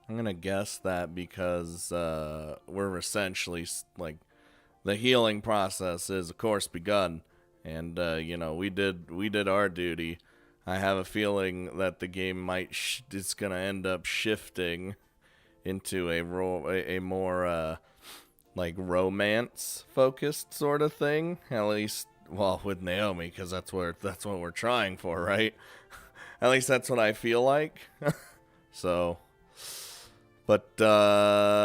I'm gonna guess that because we're essentially like the healing process is of course begun, and we did our duty. I have a feeling that the game it's gonna end up shifting into a more like romance focused sort of thing. At least, well, with Naomi, because that's what we're trying for, right? At least that's what I feel like. So, but I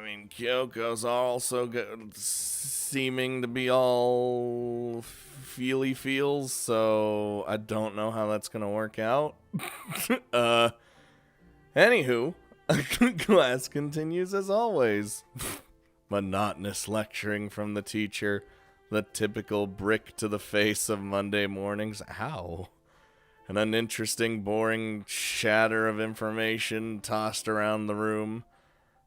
mean, Kyoko's also seeming to be all feely feels, so I don't know how that's gonna work out. Anywho, class continues as always. Monotonous lecturing from the teacher, the typical brick to the face of Monday mornings. Ow. An uninteresting, boring chatter of information tossed around the room.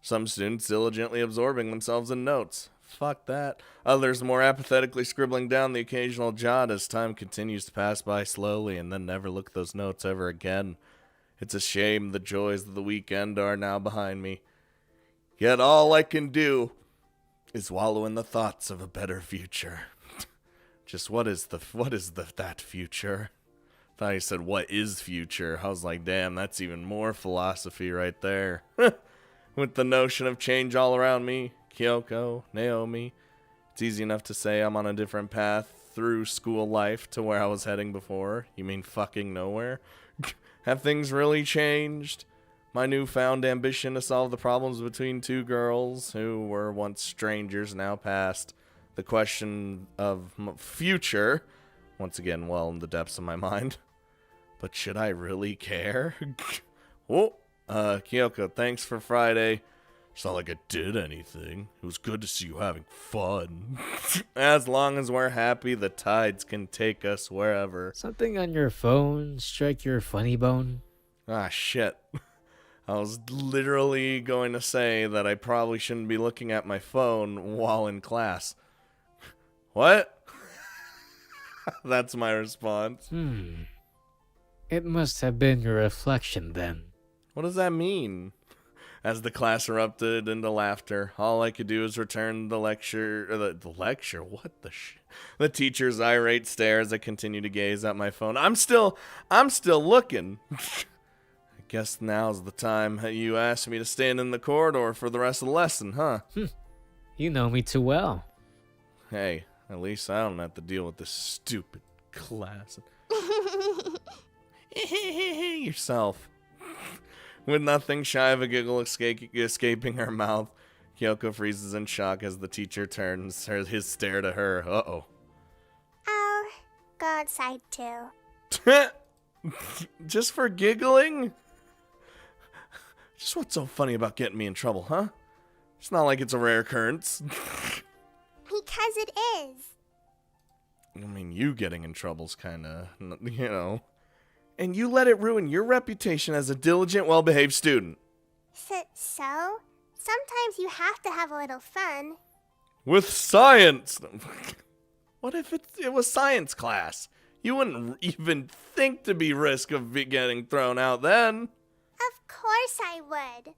Some students diligently absorbing themselves in notes. Fuck that. Others more apathetically scribbling down the occasional jot as time continues to pass by slowly and then never look at those notes ever again. It's a shame the joys of the weekend are now behind me. Yet all I can do is wallow in the thoughts of a better future. Just what is that future? I thought he said, what is future? I was like, damn, that's even more philosophy right there. With the notion of change all around me, Kyoko, Naomi, it's easy enough to say I'm on a different path through school life to where I was heading before. You mean fucking nowhere? Have things really changed? My newfound ambition to solve the problems between two girls who were once strangers now past. The question of future, once again, well in the depths of my mind. But should I really care? Kyoko, thanks for Friday. It's not like I did anything. It was good to see you having fun. As long as we're happy, the tides can take us wherever. Something on your phone strike your funny bone? Ah, shit. I was literally going to say that I probably shouldn't be looking at my phone while in class. What? That's my response. It must have been your reflection then. What does that mean? As the class erupted into laughter, all I could do was return the lecture. The lecture? What the shit? The teacher's irate stare as I continued to gaze at my phone. I'm still looking. I guess now's the time you asked me to stand in the corridor for the rest of the lesson, huh? You know me too well. Hey, at least I don't have to deal with this stupid class. Yourself. With nothing shy of a giggle escaping her mouth, Kyoko freezes in shock as the teacher turns his stare to her. Uh-oh. I'll go outside too. Just for giggling? Just what's so funny about getting me in trouble, huh? It's not like it's a rare occurrence. Because it is. I mean, you getting in trouble's kinda, And you let it ruin your reputation as a diligent, well-behaved student. So? Sometimes you have to have a little fun. With science! What if it was science class? You wouldn't even think to be risk of getting thrown out then. Of course I would.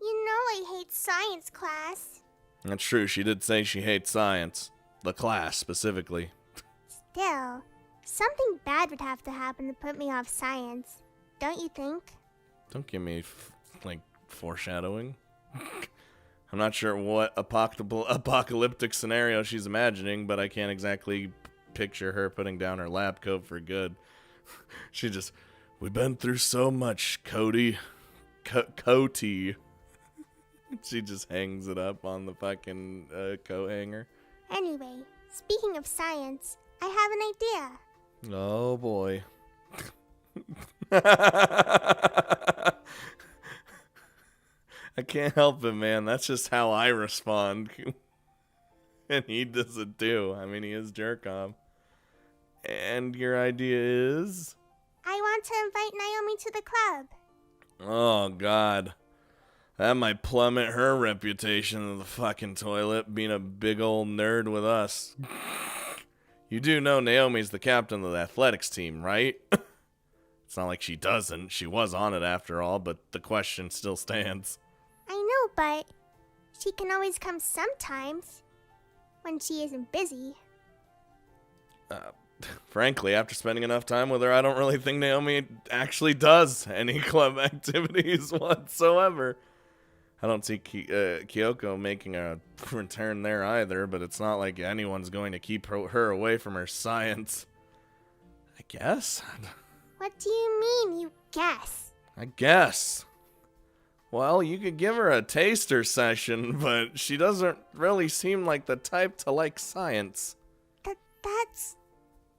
You know I hate science class. That's true, she did say she hates science. The class, specifically. Still, something bad would have to happen to put me off science. Don't you think? Don't give me, foreshadowing. I'm not sure what apocalyptic scenario she's imagining, but I can't exactly picture her putting down her lab coat for good. We've been through so much, Cody. Cody. She just hangs it up on the fucking coat hanger. Anyway, speaking of science, I have an idea. Oh boy. I can't help it, man. That's just how I respond. And he does it too. I mean, he is jerk off. And your idea is? I want to invite Naomi to the club. Oh, God. That might plummet her reputation in the fucking toilet, being a big old nerd with us. You do know Naomi's the captain of the athletics team, right? It's not like she doesn't. She was on it after all, but the question still stands. I know, but she can always come sometimes when she isn't busy. Frankly, after spending enough time with her, I don't really think Naomi actually does any club activities whatsoever. I don't see Kyoko making a return there either, but it's not like anyone's going to keep her away from her science. I guess? What do you mean, you guess? I guess. Well, you could give her a taster session, but she doesn't really seem like the type to like science. That's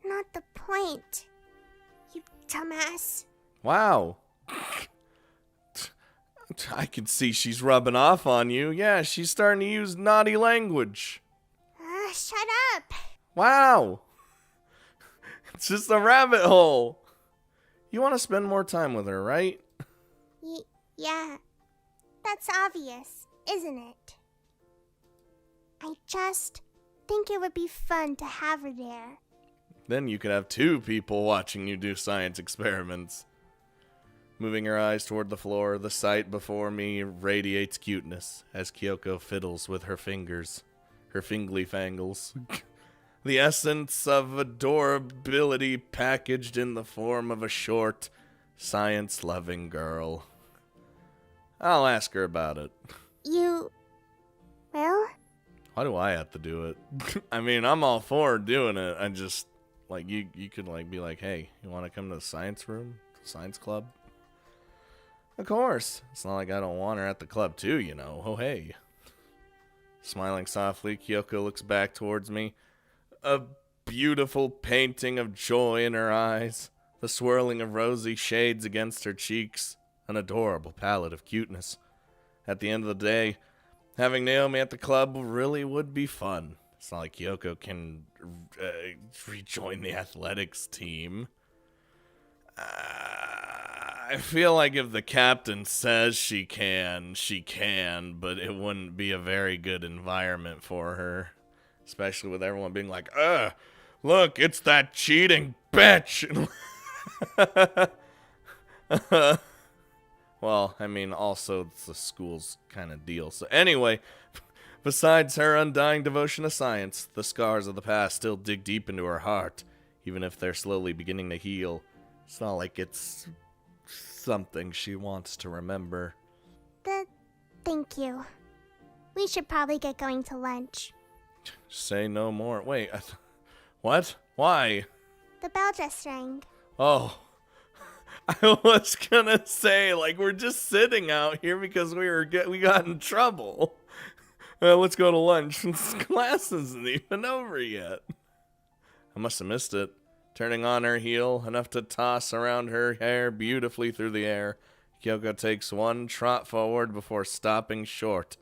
not the point, you dumbass. Wow. I can see she's rubbing off on you. Yeah, she's starting to use naughty language. Shut up. Wow. It's just a rabbit hole. You want to spend more time with her, right? Yeah. That's obvious, isn't it? I just think it would be fun to have her there. Then you could have 2 people watching you do science experiments. Moving her eyes toward the floor, the sight before me radiates cuteness as Kyoko fiddles with her fingers, her fingly fangles. The essence of adorability packaged in the form of a short, science-loving girl. I'll ask her about it. You... well? Why do I have to do it? I mean, I'm all for doing it. I just, like, you could, like, be like, hey, you want to come to the science room? Science club? Of course. It's not like I don't want her at the club, too, you know. Oh, hey. Smiling softly, Kyoko looks back towards me. A beautiful painting of joy in her eyes. The swirling of rosy shades against her cheeks. An adorable palette of cuteness. At the end of the day, having Naomi at the club really would be fun. It's not like Kyoko can rejoin the athletics team. I feel like if the captain says she can, but it wouldn't be a very good environment for her. Especially with everyone being like, look, it's that cheating bitch. Well, I mean, also it's the school's kind of deal. So anyway, besides her undying devotion to science, the scars of the past still dig deep into her heart, even if they're slowly beginning to heal. It's not like it's something she wants to remember. Thank you. We should probably get going to lunch. Say no more. Wait, what? Why? The bell just rang. Oh. I was gonna say, like, we're just sitting out here because we got in trouble. Let's go to lunch. Class isn't even over yet. I must have missed it. Turning on her heel, enough to toss around her hair beautifully through the air, Kyoko takes one trot forward before stopping short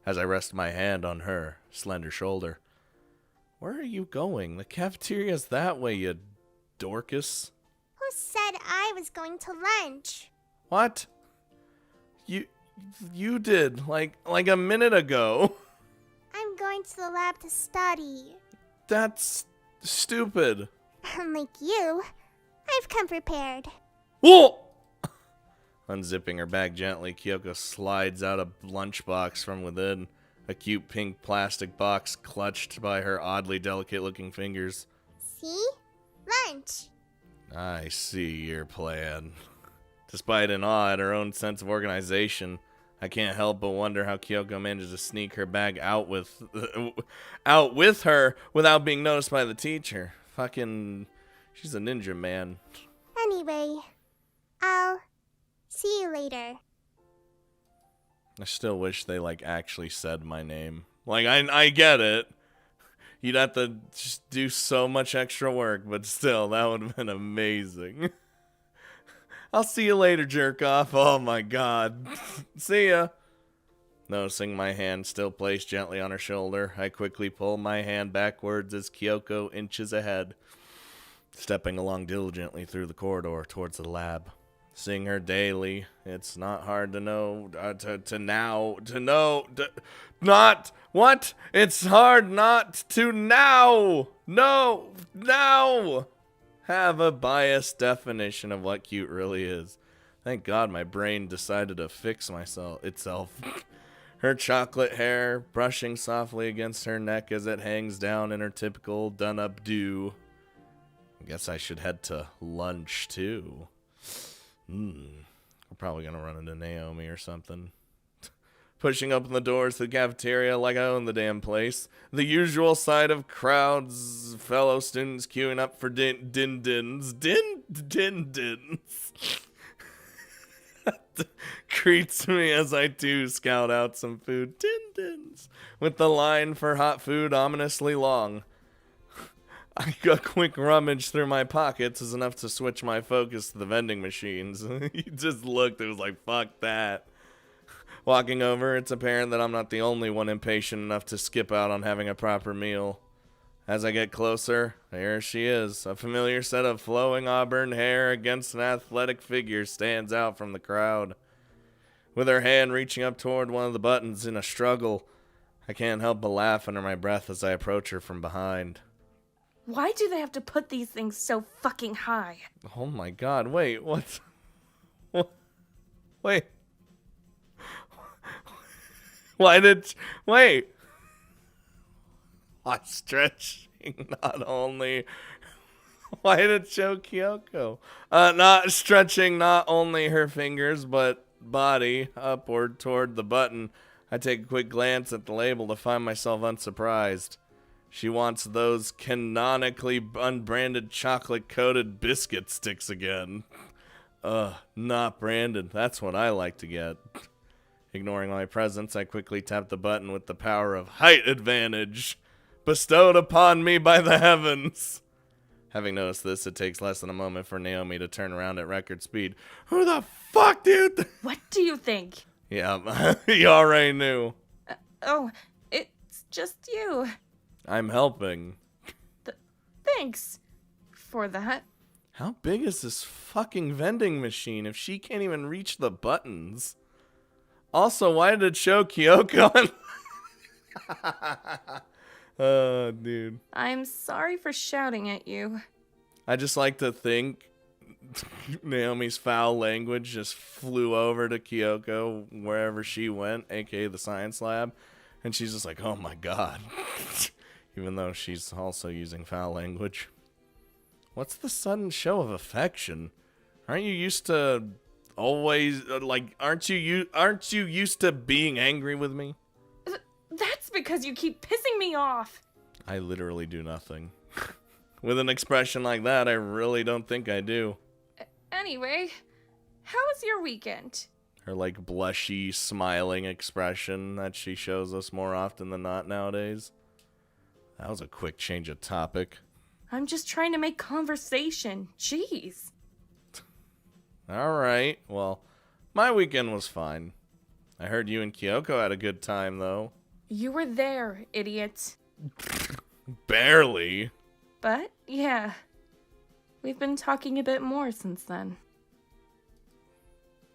as I rest my hand on her slender shoulder. Where are you going? The cafeteria's that way, you Dorcas. Who said I was going to lunch? What? You did, like a minute ago. I'm going to the lab to study. That's stupid. Unlike you, I've come prepared. Whoa! Unzipping her bag gently, Kyoko slides out a lunchbox from within, a cute pink plastic box clutched by her oddly delicate-looking fingers. See? Lunch. I see your plan. Despite an awe at her own sense of organization, I can't help but wonder how Kyoko manages to sneak her bag out with her without being noticed by the teacher. Fucking, she's a ninja, man. Anyway, I'll see you later. I still wish they, like, actually said my name. Like, I get it. You'd have to just do so much extra work, but still, that would have been amazing. I'll see you later, jerk off. Oh my god. See ya. Noticing my hand still placed gently on her shoulder, I quickly pull my hand backwards as Kyoko inches ahead, stepping along diligently through the corridor towards the lab. Seeing her daily, it's not hard to know, It's hard not to now! No! have a biased definition of what cute really is. Thank God my brain decided to fix itself. Her chocolate hair brushing softly against her neck as it hangs down in her typical done-up do. I guess I should head to lunch, too. We're probably going to run into Naomi or something. Pushing open the doors to the cafeteria like I own the damn place. The usual sight of crowds, fellow students queuing up for din-dins. Din-dins. Greets me as I too scout out some food. Din-dins. With the line for hot food ominously long. A quick rummage through my pockets is enough to switch my focus to the vending machines. He just looked, it was like, fuck that. Walking over, it's apparent that I'm not the only one impatient enough to skip out on having a proper meal. As I get closer, there she is. A familiar set of flowing auburn hair against an athletic figure stands out from the crowd. With her hand reaching up toward one of the buttons in a struggle, I can't help but laugh under my breath as I approach her from behind. Why do they have to put these things so fucking high? Oh my god, wait, what? Wait. Wait. Why stretching not only... Why did it show Kyoko? Not stretching not only her fingers, but body upward toward the button. I take a quick glance at the label to find myself unsurprised. She wants those canonically unbranded chocolate-coated biscuit sticks again. Not branded. That's what I like to get. Ignoring my presence, I quickly tap the button with the power of height advantage bestowed upon me by the heavens. Having noticed this, it takes less than a moment for Naomi to turn around at record speed. Who the fuck, dude? What do you think? Yeah, you already knew. Oh, it's just you. I'm helping. Thanks for that. How big is this fucking vending machine if she can't even reach the buttons? Also, why did it show Kyoko? Oh, dude. I'm sorry for shouting at you. I just like to think Naomi's foul language just flew over to Kyoko wherever she went, aka the science lab, and she's just like, oh my god. Even though she's also using foul language. What's the sudden show of affection? Aren't you used to always, aren't you used to being angry with me? That's because you keep pissing me off. I literally do nothing. With an expression like that, I really don't think I do. Anyway, how was your weekend? Her, blushy, smiling expression that she shows us more often than not nowadays. That was a quick change of topic. I'm just trying to make conversation. Jeez. Alright, well, my weekend was fine. I heard you and Kyoko had a good time, though. You were there, idiot. Barely. But, yeah. We've been talking a bit more since then.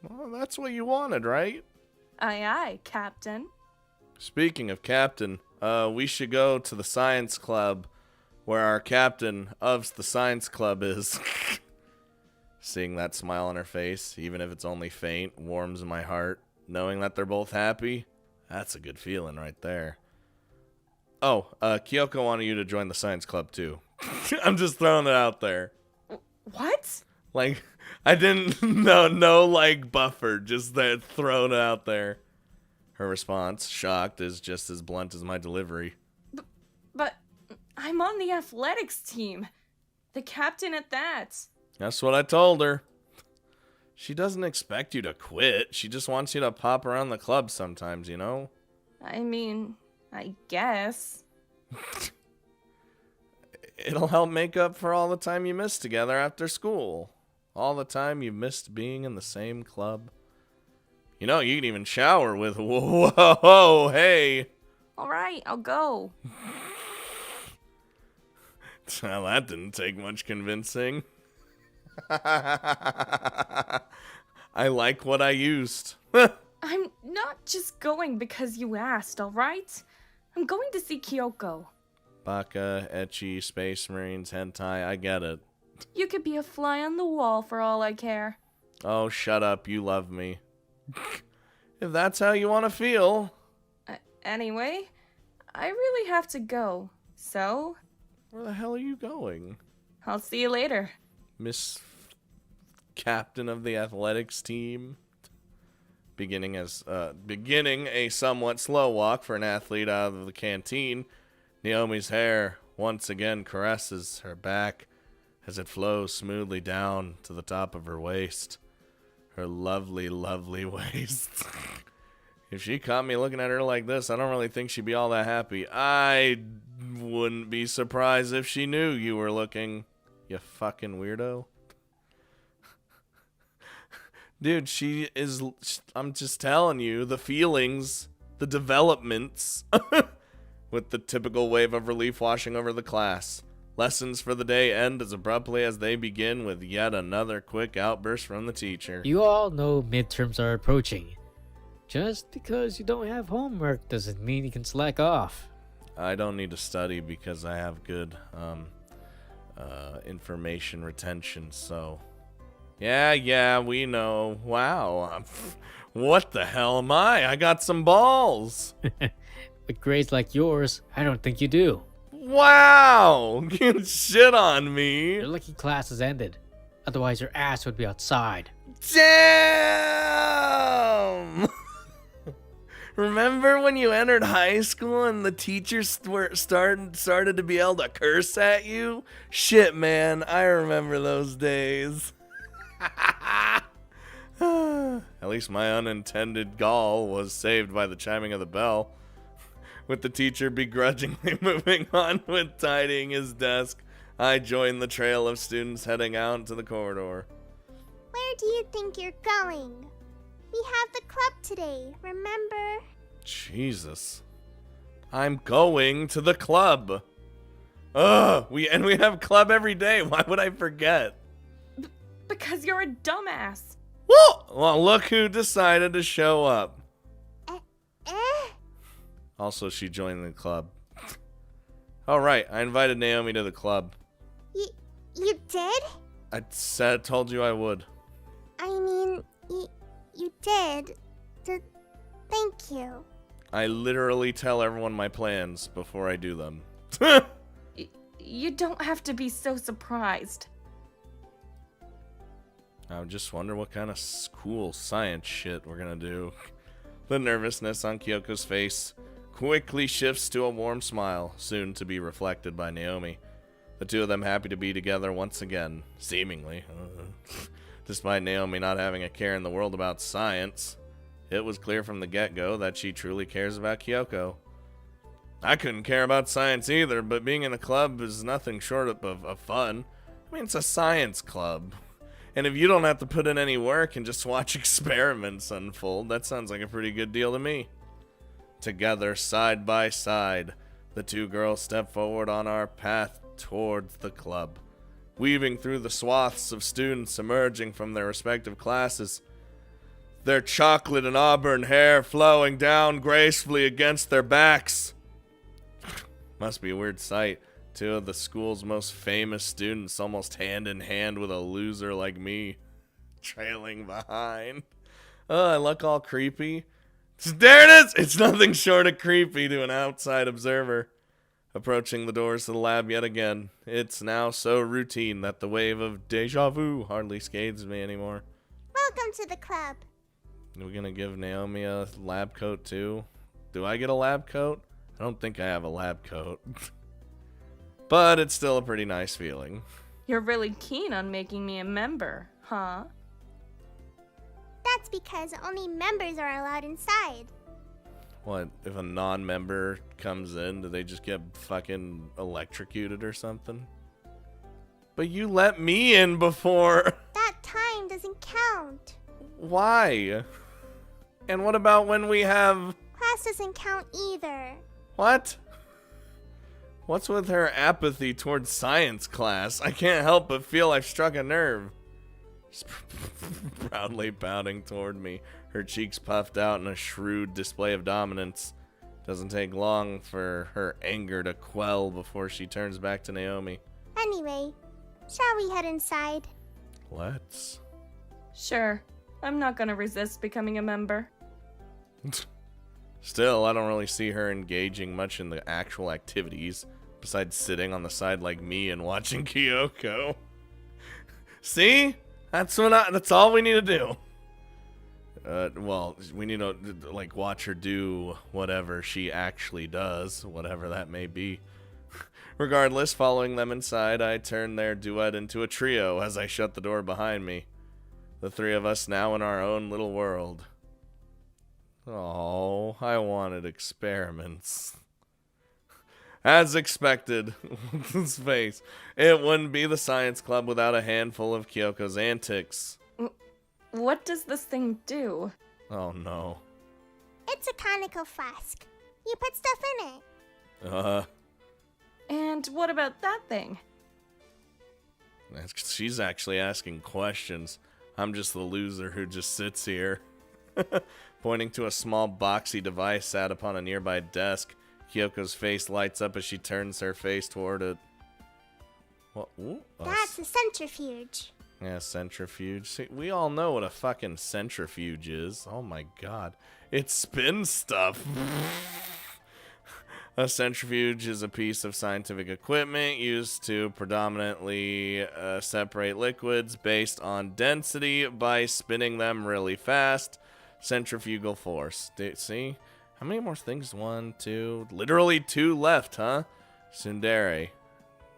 Well, that's what you wanted, right? Aye, aye, Captain. Speaking of Captain, we should go to the science club where our captain of the science club is. Seeing that smile on her face, even if it's only faint, warms my heart. Knowing that they're both happy, that's a good feeling right there. Oh, Kyoko wanted you to join the science club too. I'm just throwing it out there. What? I didn't, no, buffer, just that thrown out there. Her response, shocked, is just as blunt as my delivery. But I'm on the athletics team. The captain at that. That's what I told her. She doesn't expect you to quit. She just wants you to pop around the club sometimes, you know? I mean, I guess. It'll help make up for all the time you missed together after school. All the time you missed being in the same club. You know, you can even shower with, whoa, hey. All right, I'll go. Well, that didn't take much convincing. I like what I used. I'm not just going because you asked, all right? I'm going to see Kyoko. Baka, ecchi, space marines, hentai, I get it. You could be a fly on the wall for all I care. Oh, shut up. You love me. If that's how you want to feel. Anyway, I really have to go. So, Where the hell are you going? I'll see you later. Miss Captain of the athletics team. Beginning a somewhat slow walk for an athlete out of the canteen, Naomi's hair once again caresses her back as it flows smoothly down to the top of her waist. Her lovely, lovely waist. If she caught me looking at her like this, I don't really think she'd be all that happy. I wouldn't be surprised if she knew you were looking, you fucking weirdo. Dude, she is, I'm just telling you, the feelings, the developments, with the typical wave of relief washing over the class. Lessons for the day end as abruptly as they begin with yet another quick outburst from the teacher. You all know midterms are approaching. Just because you don't have homework doesn't mean you can slack off. I don't need to study because I have good information retention, so... Yeah, we know. Wow. What the hell am I? I got some balls. With grades like yours, I don't think you do. Wow. Get shit on me. You're lucky class has ended. Otherwise, your ass would be outside. Damn. Remember when you entered high school and the teachers started to be able to curse at you? Shit, man. I remember those days. At least my unintended gall was saved by the chiming of the bell. With the teacher begrudgingly moving on with tidying his desk, I joined the trail of students heading out into the corridor. Where do you think you're going? We have the club today, remember? Jesus. I'm going to the club. We have club every day. Why would I forget? Because you're a dumbass. Whoa! Well, look who decided to show up. Also, she joined the club. All right, I invited Naomi to the club. You did? Told you I would. I mean, you did. Thank you. I literally tell everyone my plans before I do them. You don't have to be so surprised. I just wonder what kind of cool science shit we're gonna do. The nervousness on Kyoko's face quickly shifts to a warm smile, soon to be reflected by Naomi. The two of them happy to be together once again, seemingly. Despite Naomi not having a care in the world about science, it was clear from the get-go that she truly cares about Kyoko. I couldn't care about science either, but being in a club is nothing short of fun. I mean, it's a science club. And if you don't have to put in any work and just watch experiments unfold, that sounds like a pretty good deal to me. Together, side by side, the two girls step forward on our path towards the club, weaving through the swaths of students emerging from their respective classes, their chocolate and auburn hair flowing down gracefully against their backs. Must be a weird sight. Two of the school's most famous students almost hand in hand with a loser like me, trailing behind. Oh, I look all creepy. There it is! It's nothing short of creepy to an outside observer. Approaching the doors to the lab yet again, it's now so routine that the wave of deja vu hardly scathes me anymore. Welcome to the club. Are we gonna give Naomi a lab coat too? Do I get a lab coat? I don't think I have a lab coat. But it's still a pretty nice feeling. You're really keen on making me a member, huh? That's because only members are allowed inside. What, if a non-member comes in, do they just get fucking electrocuted or something? But you let me in before. That time doesn't count. Why? And what about when we have... Class doesn't count either. What? What's with her apathy towards science class? I can't help but feel I've struck a nerve. She's proudly bowing toward me, her cheeks puffed out in a shrewd display of dominance. Doesn't take long for her anger to quell before she turns back to Naomi. Anyway, Shall we head inside? Let's. Sure, I'm not gonna resist becoming a member. Still, I don't really see her engaging much in the actual activities, besides sitting on the side like me and watching Kyoko. See? That's all we need to do. Well, we need to, like, watch her do whatever she actually does, whatever that may be. Regardless, following them inside, I turn their duet into a trio as I shut the door behind me. The three of us now in our own little world. Oh, I wanted experiments. As expected, with his face, it wouldn't be the science club without a handful of Kyoko's antics. What does this thing do? Oh no. It's a conical flask. You put stuff in it. And what about that thing? She's actually asking questions. I'm just the loser who just sits here. Pointing to a small boxy device sat upon a nearby desk, Kyoko's face lights up as she turns her face toward it. What? Ooh, That's a centrifuge. Yeah, centrifuge. See, we all know what a fucking centrifuge is. Oh my god. It spins stuff. A centrifuge is a piece of scientific equipment used to predominantly separate liquids based on density by spinning them really fast. Centrifugal force. See? How many more things? 1, 2. Literally 2 left, huh? Tsundere.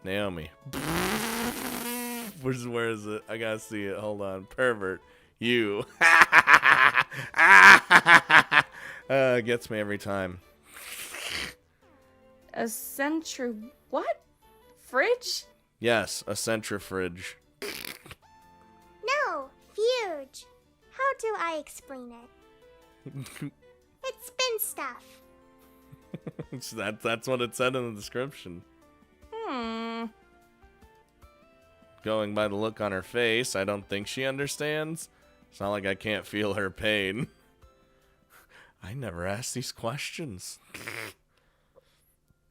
Naomi. Where is it? I gotta see it. Hold on. Pervert. You. Gets me every time. A what? Fridge? Yes, a centrifridge. No, fuge. How do I explain it? It spins stuff. That's what it said in the description. Going by the look on her face, I don't think she understands. It's not like I can't feel her pain. I never asked these questions.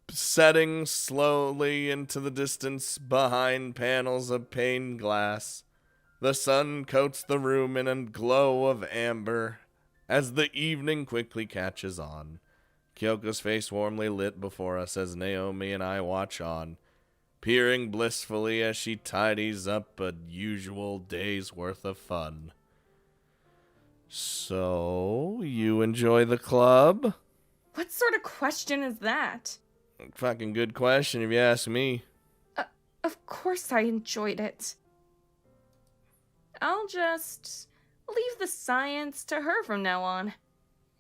Setting slowly into the distance behind panels of pane glass, the sun coats the room in a glow of amber as the evening quickly catches on. Kyoko's face warmly lit before us as Naomi and I watch on, peering blissfully as she tidies up a usual day's worth of fun. So, you enjoy the club? What sort of question is that? Fucking good question if you ask me. Of course I enjoyed it. I'll just leave the science to her from now on.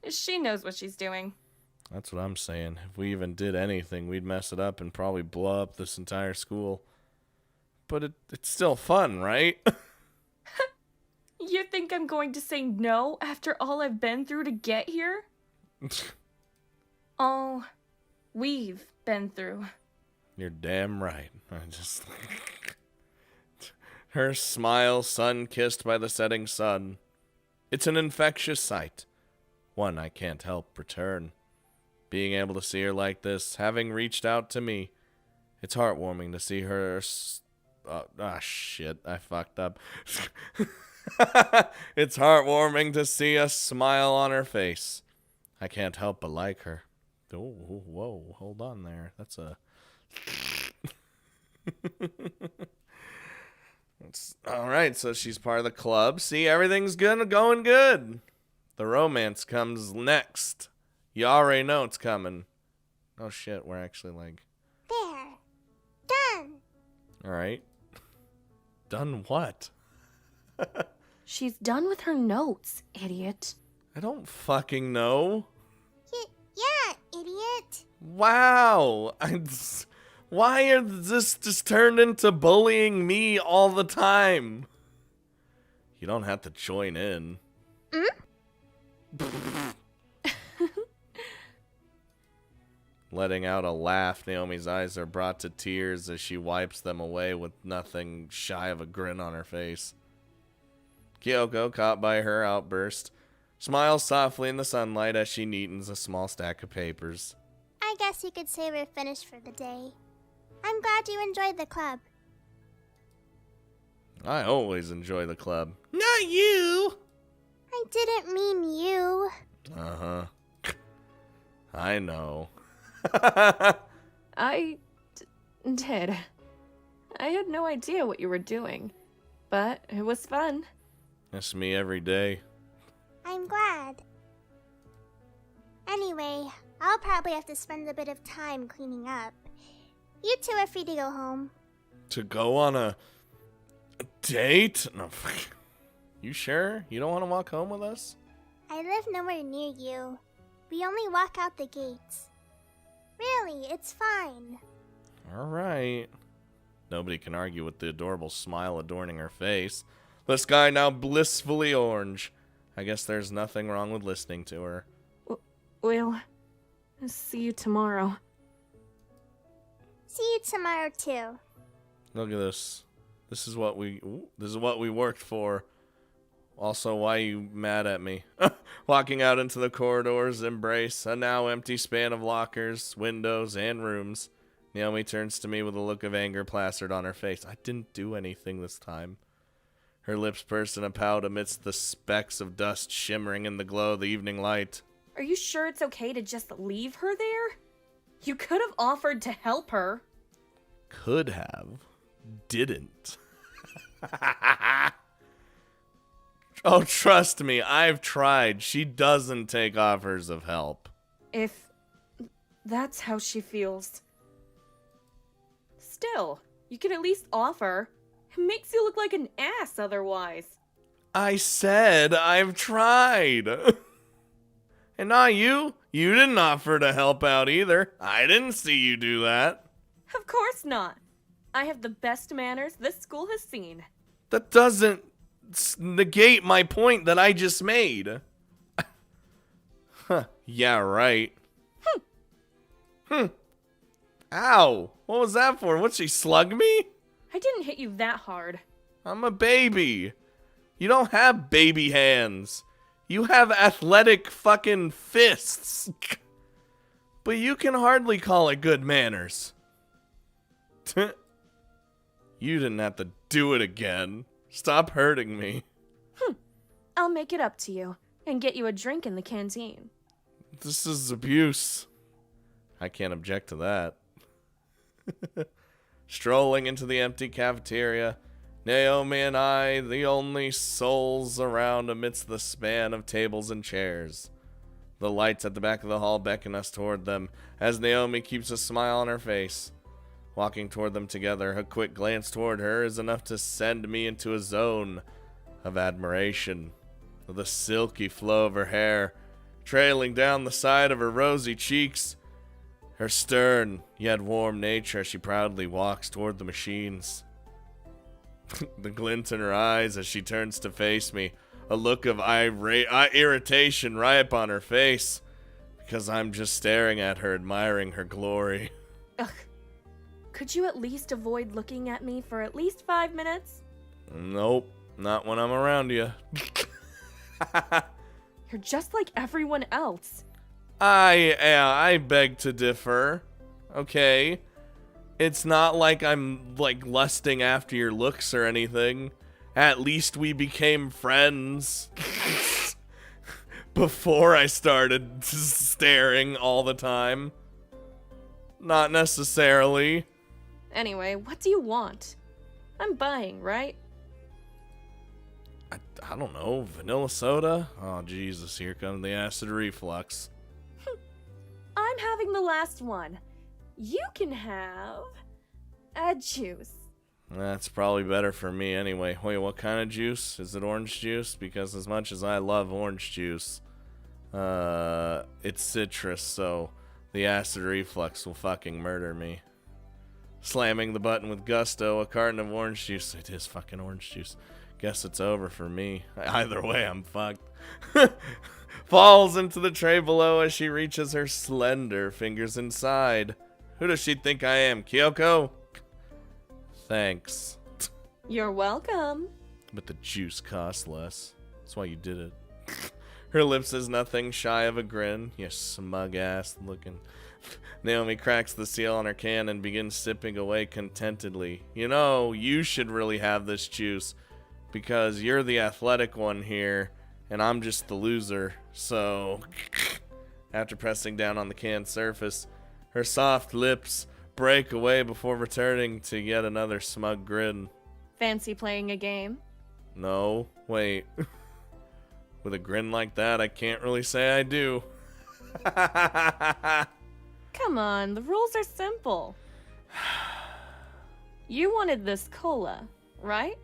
She knows what she's doing. That's what I'm saying. If we even did anything, we'd mess it up and probably blow up this entire school. But it's still fun, right? You think I'm going to say no after all I've been through to get here? All we've been through. You're damn right. Her smile, sun-kissed by the setting sun. It's an infectious sight. One I can't help return. Being able to see her like this, having reached out to me, it's heartwarming to see her. Shit, I fucked up. It's heartwarming to see a smile on her face. I can't help but like her. Oh, whoa, hold on there. That's a... Alright, so she's part of the club. See, everything's going good. The romance comes next. You already know it's coming. Oh shit, we're actually like... There. Done. Alright. Done what? She's done with her notes, idiot. I don't fucking know. Yeah, idiot. Wow. Why is this just turned into bullying me all the time? You don't have to join in. Letting out a laugh, Naomi's eyes are brought to tears as she wipes them away with nothing shy of a grin on her face. Kyoko, caught by her outburst, smiles softly in the sunlight as she neatens a small stack of papers. I guess you could say we're finished for the day. I'm glad you enjoyed the club. I always enjoy the club. Not you! I didn't mean you. Uh-huh. I know. I did. I had no idea what you were doing, but it was fun. That's me every day. I'm glad. Anyway, I'll probably have to spend a bit of time cleaning up. You two are free to go home. To go on a date? No. You sure? You don't want to walk home with us? I live nowhere near you. We only walk out the gates. Really, it's fine. All right. Nobody can argue with the adorable smile adorning her face. The sky now blissfully orange. I guess there's nothing wrong with listening to her. We'll see you tomorrow. See you tomorrow too. Look at this. This is what we worked for. Also, why are you mad at me? Walking out into the corridors, embrace a now empty span of lockers, windows, and rooms. Naomi turns to me with a look of anger plastered on her face. I didn't do anything this time. Her lips pursed in a pout amidst the specks of dust shimmering in the glow of the evening light. Are you sure it's okay to just leave her there? You could have offered to help her. Could have. Didn't. Oh, trust me, I've tried. She doesn't take offers of help. If that's how she feels. Still, you can at least offer. It makes you look like an ass otherwise. I said I've tried. And not you. You didn't offer to help out either. I didn't see you do that. Of course not. I have the best manners this school has seen. That doesn't negate my point that I just made. Huh. Yeah, right. Ow. What was that for? What, she slugged me? I didn't hit you that hard. I'm a baby. You don't have baby hands. You have athletic fucking fists. But you can hardly call it good manners. You didn't have to do it again. Stop hurting me. I'll make it up to you and get you a drink in the canteen. This is abuse. I can't object to that. Strolling into the empty cafeteria, Naomi and I, the only souls around amidst the span of tables and chairs. The lights at the back of the hall beckon us toward them, as Naomi keeps a smile on her face. Walking toward them together, a quick glance toward her is enough to send me into a zone of admiration. The silky flow of her hair, trailing down the side of her rosy cheeks, her stern yet warm nature as she proudly walks toward the machines. The glint in her eyes as she turns to face me, a look of irritation ripe on her face, because I'm just staring at her, admiring her glory. Ugh. Could you at least avoid looking at me for at least 5 minutes? Nope, not when I'm around you. You're just like everyone else. I beg to differ. Okay. It's not like I'm, lusting after your looks or anything. At least we became friends. Before I started staring all the time. Not necessarily. Anyway, what do you want? I'm buying, right? I don't know. Vanilla soda? Oh, Jesus. Here comes the acid reflux. I'm having the last one. You can have a juice. That's probably better for me anyway. Wait, what kind of juice? Is it orange juice? Because as much as I love orange juice, it's citrus, so the acid reflux will fucking murder me. Slamming the button with gusto, a carton of orange juice. It is fucking orange juice. Guess it's over for me. Either way, I'm fucked. Falls into the tray below as she reaches her slender fingers inside. Who does she think I am, Kyoko? Thanks. You're welcome. But the juice costs less. That's why you did it. Her lips is nothing shy of a grin. You smug ass looking. Naomi cracks the seal on her can and begins sipping away contentedly. You know, you should really have this juice because you're the athletic one here and I'm just the loser. So, after pressing down on the can surface, her soft lips break away before returning to yet another smug grin. Fancy playing a game? No, wait. With a grin like that, I can't really say I do. Come on, the rules are simple. You wanted this cola, right?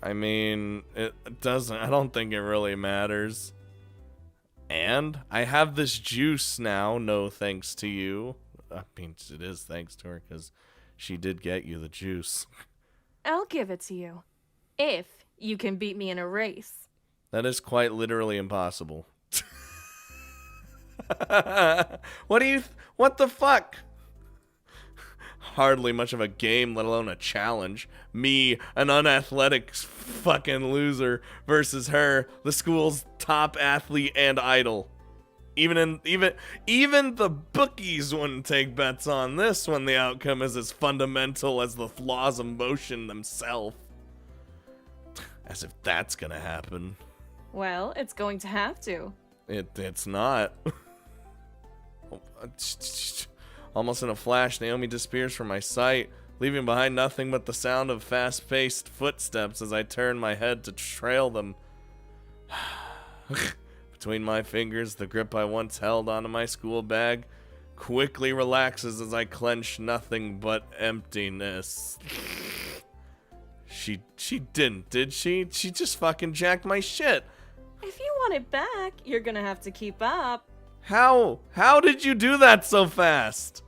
I mean, it doesn't, I don't think it really matters. And I have this juice now, no thanks to you. I mean, it is thanks to her because she did get you the juice. I'll give it to you. If you can beat me in a race. That is quite literally impossible. What the fuck? Hardly much of a game, let alone a challenge. Me, an unathletic fucking loser, versus her, the school's top athlete and idol. Even the bookies wouldn't take bets on this when the outcome is as fundamental as the laws of motion themselves. As if that's gonna happen. Well, it's going to have to. It's not. Almost in a flash, Naomi disappears from my sight, leaving behind nothing but the sound of fast-paced footsteps as I turn my head to trail them. Between my fingers, the grip I once held onto my school bag quickly relaxes as I clench nothing but emptiness. She didn't, did she? She just fucking jacked my shit. If you want it back, you're gonna have to keep up. How? How did you do that so fast?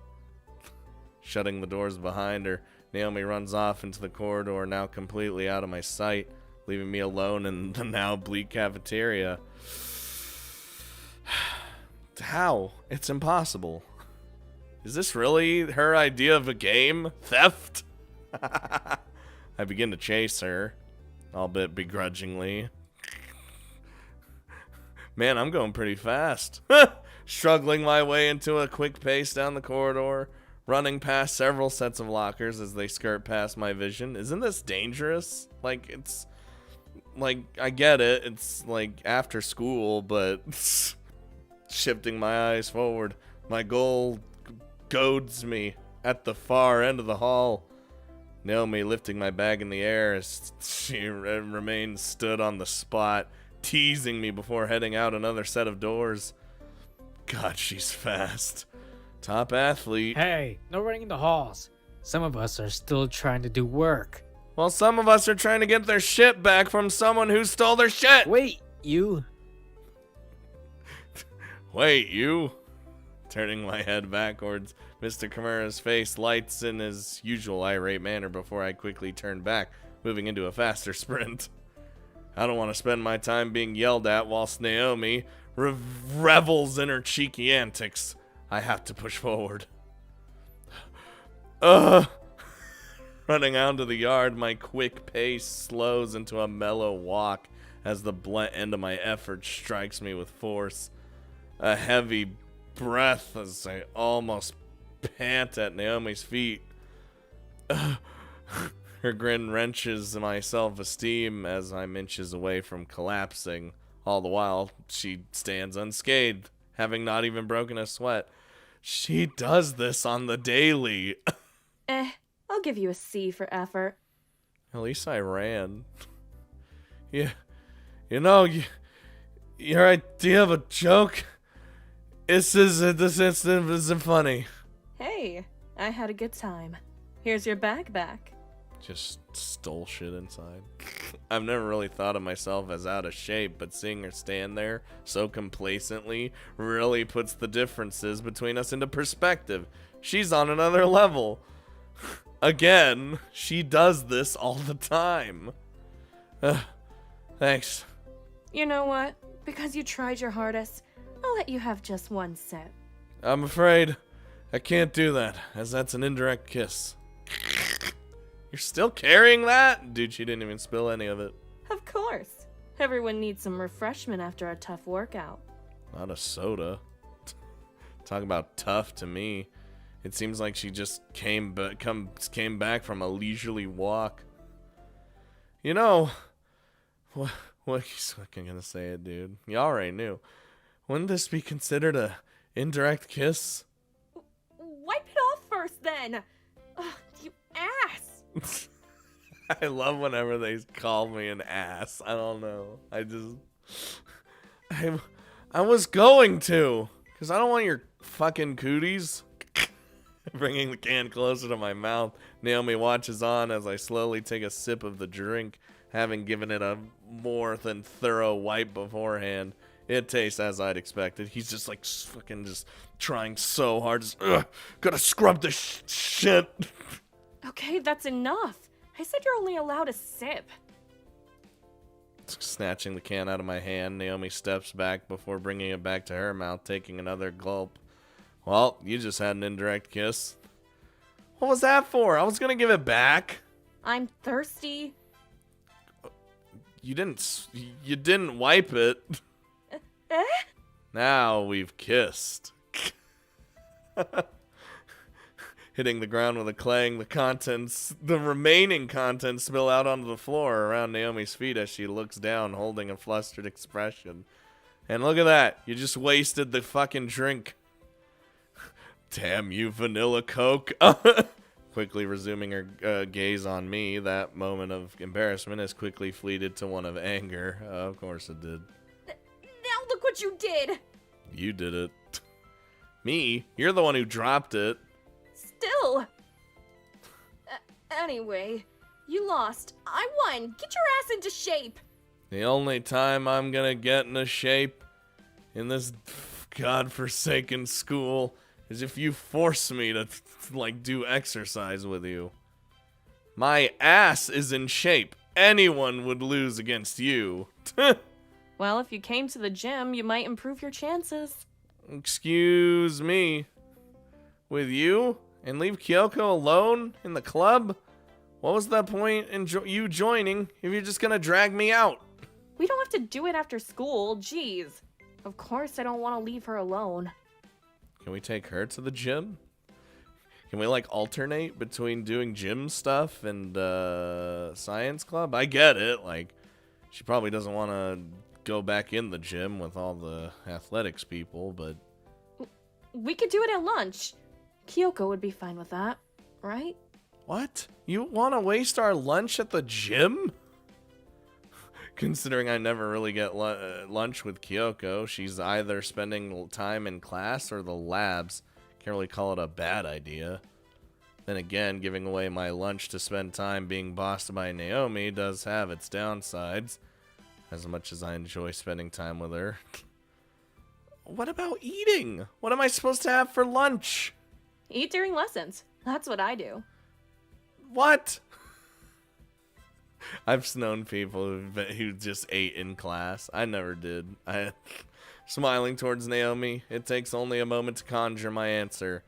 Shutting the doors behind her, Naomi runs off into the corridor, now completely out of my sight, leaving me alone in the now bleak cafeteria. How? It's impossible. Is this really her idea of a game? Theft? I begin to chase her, albeit begrudgingly. Man, I'm going pretty fast. Struggling my way into a quick pace down the corridor, running past several sets of lockers as they skirt past my vision. Isn't this dangerous? Like, it's... Like, I get it. It's, like, after school, but... Shifting my eyes forward, my goal goads me at the far end of the hall. Naomi lifting my bag in the air as she remains stood on the spot, teasing me before heading out another set of doors. God, she's fast. Top athlete. Hey, no running in the halls. Some of us are still trying to do work. Well, some of us are trying to get their shit back from someone who stole their shit. Wait, you? Wait, you? Turning my head backwards, Mr. Kimura's face lights in his usual irate manner before I quickly turn back, moving into a faster sprint. I don't want to spend my time being yelled at whilst Naomi revels in her cheeky antics. I have to push forward. Running out to the yard, my quick pace slows into a mellow walk as the blunt end of my effort strikes me with force. A heavy breath as I almost pant at Naomi's feet. Her grin wrenches my self-esteem as I'm inches away from collapsing. All the while, she stands unscathed, having not even broken a sweat. She does this on the daily. I'll give you a C for effort. At least I ran. Yeah, you know, your idea of a joke, this instant isn't funny. Hey, I had a good time. Here's your bag back. Just stole shit inside. I've never really thought of myself as out of shape, but seeing her stand there so complacently really puts the differences between us into perspective. She's on another level. Again, she does this all the time. Thanks. You know what? Because you tried your hardest, I'll let you have just one sip. I'm afraid I can't do that, as that's an indirect kiss. You're still carrying that? Dude, she didn't even spill any of it. Of course. Everyone needs some refreshment after a tough workout. Not a soda. Talk about tough to me. It seems like she just came back from a leisurely walk. You know, what he's fucking gonna say it, dude. You already knew. Wouldn't this be considered a indirect kiss? Wipe it off first, then. Ugh, you ass. I love whenever they call me an ass. I don't know. I was going to, because I don't want your fucking cooties. Bringing the can closer to my mouth, Naomi watches on as I slowly take a sip of the drink, having given it a more than thorough wipe beforehand. It tastes as I'd expected. He's just like fucking just trying so hard. Just, gotta scrub this shit. Okay, that's enough. I said you're only allowed a sip. Snatching the can out of my hand, Naomi steps back before bringing it back to her mouth, taking another gulp. Well, you just had an indirect kiss. What was that for? I was gonna give it back. I'm thirsty. You didn't wipe it. Eh? Now we've kissed. Hitting the ground with a clang, the remaining contents spill out onto the floor around Naomi's feet as she looks down, holding a flustered expression. And look at that. You just wasted the fucking drink. Damn you, Vanilla Coke. Quickly resuming her gaze on me, that moment of embarrassment has quickly fleeted to one of anger. Of course it did. Now look what you did. You did it. Me? You're the one who dropped it. Still. Anyway, you lost. I won. Get your ass into shape. The only time I'm gonna get into shape in this godforsaken school is if you force me to, like, do exercise with you. My ass is in shape. Anyone would lose against you. Well, if you came to the gym, you might improve your chances. Excuse me. With you? And leave Kyoko alone in the club? What was the point in you joining if you're just gonna drag me out? We don't have to do it after school. Jeez. Of course I don't want to leave her alone. Can we take her to the gym? Can we, like, alternate between doing gym stuff and science club? I get it. Like, she probably doesn't want to go back in the gym with all the athletics people, but... We could do it at lunch. Kyoko would be fine with that, right? What? You want to waste our lunch at the gym? Considering I never really get lunch with Kyoko, she's either spending time in class or the labs. Can't really call it a bad idea. Then again, giving away my lunch to spend time being bossed by Naomi does have its downsides, as much as I enjoy spending time with her. What about eating? What am I supposed to have for lunch? Eat during lessons. That's what I do. What? I've known people who just ate in class. I never did. Smiling towards Naomi, it takes only a moment to conjure my answer.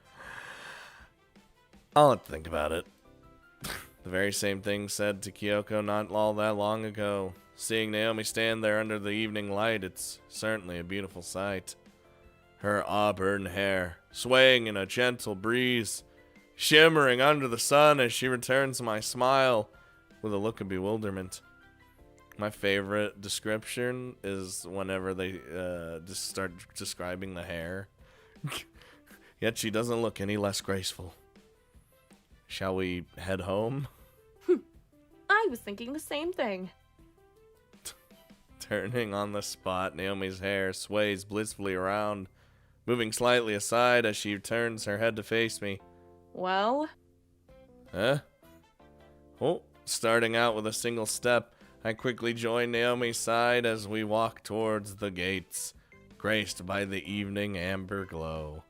I'll have to think about it. The very same thing said to Kyoko not all that long ago. Seeing Naomi stand there under the evening light, it's certainly a beautiful sight. Her auburn hair, swaying in a gentle breeze, shimmering under the sun as she returns my smile with a look of bewilderment. My favorite description is whenever they just start describing the hair. Yet she doesn't look any less graceful. Shall we head home? I was thinking the same thing. Turning on the spot, Naomi's hair sways blissfully around, moving slightly aside as she turns her head to face me. Well? Huh? Oh, starting out with a single step, I quickly join Naomi's side as we walk towards the gates, graced by the evening amber glow.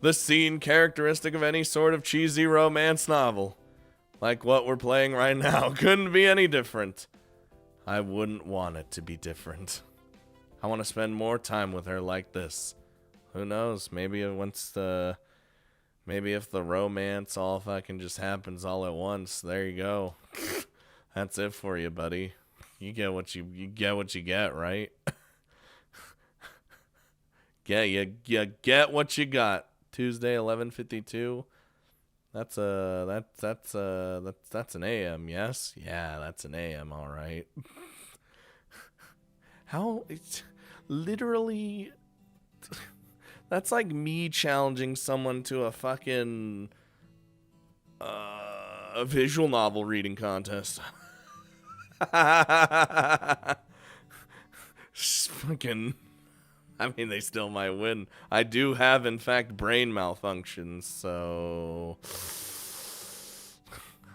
The scene characteristic of any sort of cheesy romance novel. Like what we're playing right now, couldn't be any different. I wouldn't want it to be different. I want to spend more time with her like this. Who knows, maybe if the romance all fucking just happens all at once, there you go. That's it for you, buddy. You get what you get, right? you get what you got. Tuesday, 11:52. That's an AM, yes? Yeah, that's an AM, all right. How it's literally that's like me challenging someone to a fucking a visual novel reading contest. Fucking I mean, they still might win. I do have, in fact, brain malfunctions, so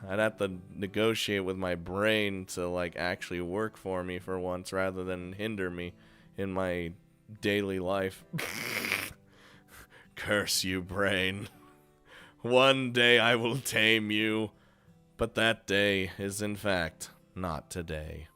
I'd have to negotiate with my brain to, like, actually work for me for once rather than hinder me in my daily life. Curse you, brain. One day I will tame you, but that day is, in fact, not today.